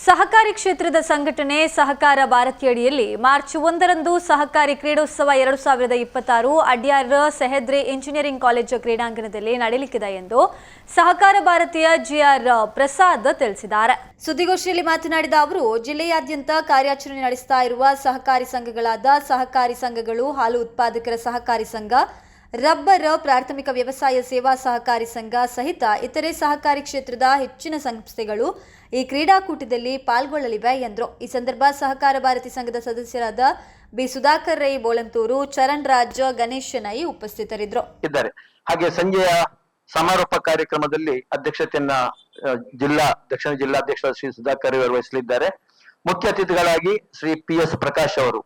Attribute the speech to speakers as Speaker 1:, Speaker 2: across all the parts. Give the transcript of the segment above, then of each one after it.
Speaker 1: ಸಹಕಾರಿ ಕ್ಷೇತ್ರದ ಸಂಘಟನೆ ಸಹಕಾರ ಭಾರತಿಯಡಿಯಲ್ಲಿ ಮಾರ್ಚ್ 1ರಂದು ಸಹಕಾರಿ ಕ್ರೀಡೋತ್ಸವ 2026 ಅಡ್ಯಾರ್ ಸೆಹದ್ರೆ ಇಂಜಿನಿಯರಿಂಗ್ ಕಾಲೇಜು ಕ್ರೀಡಾಂಗಣದಲ್ಲಿ ನಡೆಯಲಿದೆ ಎಂದು ಸಹಕಾರ ಭಾರತಿಯ ಜಿಆರ್ ಪ್ರಸಾದ್ ತಿಳಿಸಿದ್ದಾರೆ. ಸುದ್ದಿಗೋಷ್ಠಿಯಲ್ಲಿ ಮಾತನಾಡಿದ ಅವರು, ಜಿಲ್ಲೆಯಾದ್ಯಂತ ಕಾರ್ಯಾಚರಣೆ ನಡೆಸ್ತಾ ಇರುವ ಸಹಕಾರಿ ಸಂಘಗಳಾದ ಸಹಕಾರಿ ಸಂಘಗಳು, ಹಾಲು ಉತ್ಪಾದಕರ ಸಹಕಾರಿ ಸಂಘ, ರಬ್ಬರ್, ಪ್ರಾಥಮಿಕ ವ್ಯವಸಾಯ ಸೇವಾ ಸಹಕಾರಿ ಸಂಘ ಸಹಿತ ಇತರೆ ಸಹಕಾರಿ ಕ್ಷೇತ್ರದ ಹೆಚ್ಚಿನ ಸಂಸ್ಥೆಗಳು ಈ ಕ್ರೀಡಾಕೂಟದಲ್ಲಿ ಪಾಲ್ಗೊಳ್ಳಲಿವೆ ಎಂದರು. ಈ ಸಂದರ್ಭ ಸಹಕಾರ ಭಾರತಿ ಸಂಘದ ಸದಸ್ಯರಾದ ಬಿ ಸುಧಾಕರ್ ರೈ ಬೋಳಂತೂರು, ಚರಣ್ ರಾಜ್, ಗಣೇಶ್ ನೈ ಉಪಸ್ಥಿತರಿದ್ದರು.
Speaker 2: ಹಾಗೆ ಸಂಜೆಯ ಸಮಾರೋಪ ಕಾರ್ಯಕ್ರಮದಲ್ಲಿ ಅಧ್ಯಕ್ಷತೆಯನ್ನ ದಕ್ಷಿಣ ಜಿಲ್ಲಾಧ್ಯಕ್ಷ ಶ್ರೀ ಸುಧಾಕರ್ ರೈ ವಹಿಸಲಿದ್ದಾರೆ. ಮುಖ್ಯ ಅತಿಥಿಗಳಾಗಿ ಶ್ರೀ PS ಪ್ರಕಾಶ್ ಅವರು,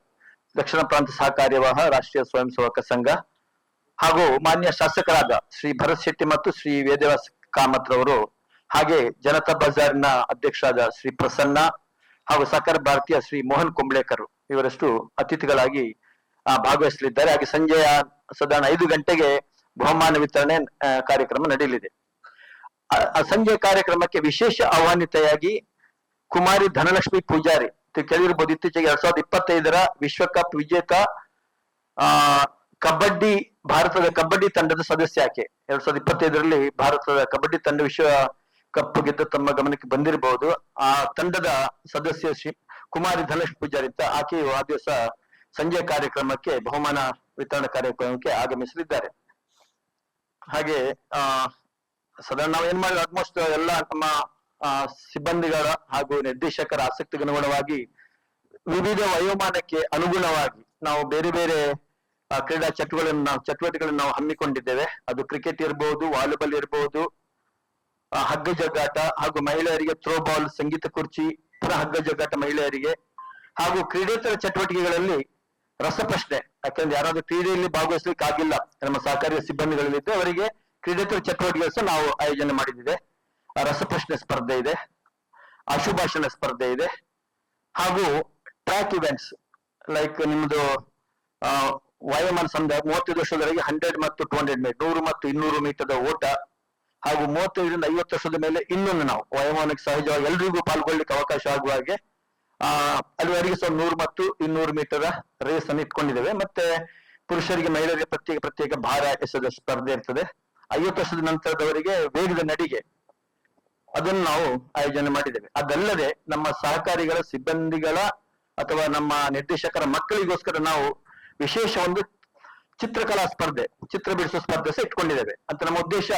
Speaker 2: ದಕ್ಷಿಣ ಪ್ರಾಂತ ಸಹಕಾರಿ ವಾಹ ರಾಷ್ಟ್ರೀಯ ಸ್ವಯಂ ಸೇವಕ ಸಂಘ, ಹಾಗೂ ಮಾನ್ಯ ಶಾಸಕರಾದ ಶ್ರೀ ಭರತ್ ಶೆಟ್ಟಿ ಮತ್ತು ಶ್ರೀ ವೇದವ್ಯಾಸ್ ಕಾಮತ್ ರವರು, ಹಾಗೆ ಜನತಾ ಬಜಾರ್ನ ಅಧ್ಯಕ್ಷರಾದ ಶ್ರೀ ಪ್ರಸನ್ನ ಹಾಗೂ ಸಹಕಾರ ಭಾರತೀಯ ಶ್ರೀ ಮೋಹನ್ ಕುಂಬ್ಳೇಕರ್ ಇವರಷ್ಟು ಅತಿಥಿಗಳಾಗಿ ಭಾಗವಹಿಸಲಿದ್ದಾರೆ. ಹಾಗೆ ಸಂಜೆಯ ಸಾಧಾರಣ 5 ಗಂಟೆಗೆ ಬಹುಮಾನ ವಿತರಣೆ ಕಾರ್ಯಕ್ರಮ ನಡೆಯಲಿದೆ. ಸಂಜೆ ಕಾರ್ಯಕ್ರಮಕ್ಕೆ ವಿಶೇಷ ಆಹ್ವಾನಿತೆಯಾಗಿ ಕುಮಾರಿ ಧನಲಕ್ಷ್ಮಿ ಪೂಜಾರಿ, ಕೇಳಿರ್ಬೋದು, ಇತ್ತೀಚೆಗೆ 2025ರ ವಿಶ್ವಕಪ್ ವಿಜೇತ ಕಬಡ್ಡಿ ಭಾರತದ ಕಬಡ್ಡಿ ತಂಡದ ಸದಸ್ಯ ಆಕೆ. 2025ರಲ್ಲಿ ಭಾರತದ ಕಬಡ್ಡಿ ತಂಡ ವಿಶ್ವ ಕಪ್ ಗೆದ್ದು ತಮ್ಮ ಗಮನಕ್ಕೆ ಬಂದಿರಬಹುದು. ಆ ತಂಡದ ಸದಸ್ಯ ಶ್ರೀ ಕುಮಾರಿ ಧನಲಕ್ಷ್ಮಿ ಪೂಜಾರಿ ಅಂತ ಆಕೆಯು ಆ ದಿವಸ ಸಂಜೆ ಕಾರ್ಯಕ್ರಮಕ್ಕೆ ಬಹುಮಾನ ವಿತರಣಾ ಕಾರ್ಯಕ್ರಮಕ್ಕೆ ಆಗಮಿಸಲಿದ್ದಾರೆ. ಹಾಗೆ ಸಾಧಾರಣ ನಾವು ಏನ್ ಮಾಡಿದ್ರೆ ಆಲ್ಮೋಸ್ಟ್ ಎಲ್ಲ ನಮ್ಮ ಸಿಬ್ಬಂದಿಗಳ ಹಾಗೂ ನಿರ್ದೇಶಕರ ಆಸಕ್ತಿಗೆ ಅನುಗುಣವಾಗಿ ವಿವಿಧ ವಯೋಮಾನಕ್ಕೆ ಅನುಗುಣವಾಗಿ ನಾವು ಬೇರೆ ಬೇರೆ ಕ್ರೀಡಾ ಚಟುವಟಿಕೆಗಳನ್ನು ನಾವು ಹಮ್ಮಿಕೊಂಡಿದ್ದೇವೆ. ಅದು ಕ್ರಿಕೆಟ್ ಇರಬಹುದು, ವಾಲಿಬಾಲ್ ಇರಬಹುದು, ಹಗ್ಗ ಜಗ್ಗಾಟ, ಹಾಗೂ ಮಹಿಳೆಯರಿಗೆ ಥ್ರೋಬಾಲ್, ಸಂಗೀತ ಕುರ್ಚಿ, ಪುನಃ ಹಗ್ಗ ಜಗ್ಗಾಟ ಮಹಿಳೆಯರಿಗೆ, ಹಾಗೂ ಕ್ರೀಡೇತರ ಚಟುವಟಿಕೆಗಳಲ್ಲಿ ರಸಪ್ರಶ್ನೆ. ಯಾಕಂದ್ರೆ ಯಾರಾದ್ರೂ ಕ್ರೀಡೆಯಲ್ಲಿ ಭಾಗವಹಿಸ್ಲಿಕ್ಕೆ ಆಗಿಲ್ಲ ನಮ್ಮ ಸಹಕಾರಿ ಸಿಬ್ಬಂದಿಗಳಲ್ಲಿದ್ದು ಅವರಿಗೆ ಕ್ರೀಡೇತರ ಚಟುವಟಿಕೆ ಸಹ ನಾವು ಆಯೋಜನೆ ಮಾಡಿದ್ದೇವೆ. ರಸಪ್ರಶ್ನೆ ಸ್ಪರ್ಧೆ ಇದೆ, ಆಶುಭಾಷಣ ಸ್ಪರ್ಧೆ ಇದೆ, ಹಾಗೂ ಟ್ರ್ಯಾಕ್ ಇವೆಂಟ್ಸ್ ಲೈಕ್ ನಿಮ್ದು ವಯೋಮಾನ ಸಮುದಾಯ 35 ವರ್ಷದವರೆಗೆ 100 ಮತ್ತು 200 ಮೀಟರ್, 100 ಮತ್ತು 200 ಮೀಟರ್ದ ಓಟ, ಹಾಗೂ 35ರಿಂದ 50 ವರ್ಷದ ಮೇಲೆ ಇನ್ನೊಂದು ನಾವು ವಯೋಮಾನಕ್ಕೆ ಸಹಜವಾಗಿ ಎಲ್ರಿಗೂ ಪಾಲ್ಗೊಳ್ಳಿಕ್ಕೆ ಅವಕಾಶ ಆಗುವ ಹಾಗೆ ಅಲ್ಲಿವರೆಗೆ ಸಹ 100 ಮತ್ತು 200 ಮೀಟರ್ ರೇಸ್ ಅನ್ನು ಇಟ್ಕೊಂಡಿದ್ದೇವೆ. ಮತ್ತೆ ಪುರುಷರಿಗೆ ಮಹಿಳೆಯರಿಗೆ ಪ್ರತ್ಯೇಕ ಭಾರ ಎಸೆದ ಸ್ಪರ್ಧೆ ಇರ್ತದೆ. 50 ವರ್ಷದ ನಂತರದವರಿಗೆ ವೇಗದ ನಡಿಗೆ, ಅದನ್ನು ನಾವು ಆಯೋಜನೆ ಮಾಡಿದ್ದೇವೆ. ಅದಲ್ಲದೆ ನಮ್ಮ ಸಹಕಾರಿಗಳ ಸಿಬ್ಬಂದಿಗಳ ಅಥವಾ ನಮ್ಮ ನಿರ್ದೇಶಕರ ಮಕ್ಕಳಿಗೋಸ್ಕರ ನಾವು ವಿಶೇಷ ಒಂದು ಚಿತ್ರಕಲಾ ಸ್ಪರ್ಧೆ, ಚಿತ್ರ ಬಿಡಿಸುವ ಸ್ಪರ್ಧೆ ಸಹ ಇಟ್ಕೊಂಡಿದ್ದೇವೆ. ಅಂತ ನಮ್ಮ ಉದ್ದೇಶ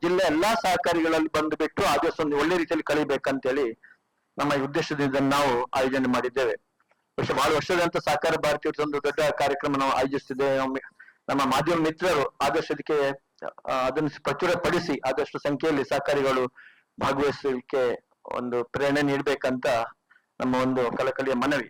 Speaker 2: ಜಿಲ್ಲೆ ಎಲ್ಲಾ ಸಹಕಾರಿಗಳಲ್ಲಿ ಬಂದು ಬಿಟ್ಟು ಆ ದಿವಸ ಒಂದು ಒಳ್ಳೆ ರೀತಿಯಲ್ಲಿ ಕಳಿಬೇಕಂತೇಳಿ ನಮ್ಮ ಈ ಉದ್ದೇಶದಿಂದ ನಾವು ಆಯೋಜನೆ ಮಾಡಿದ್ದೇವೆ. ಬಹಳ ವರ್ಷದಂತ ಸಹಕಾರ ಭಾರತೀಯ ಒಂದು ದೊಡ್ಡ ಕಾರ್ಯಕ್ರಮ ನಾವು ಆಯೋಜಿಸ್ತಿದ್ದೇವೆ. ನಮ್ಮ ಮಾಧ್ಯಮ ಮಿತ್ರರು ಆದಷ್ಟು ಅದನ್ನು ಪ್ರಚುರಪಡಿಸಿ ಆದಷ್ಟು ಸಂಖ್ಯೆಯಲ್ಲಿ ಸಹಕಾರಿಗಳು ಭಾಗವಹಿಸಲಿಕ್ಕೆ ಒಂದು ಪ್ರೇರಣೆ ನೀಡಬೇಕಂತ ನಮ್ಮ ಒಂದು ಕಳಕಳಿಯ ಮನವಿ.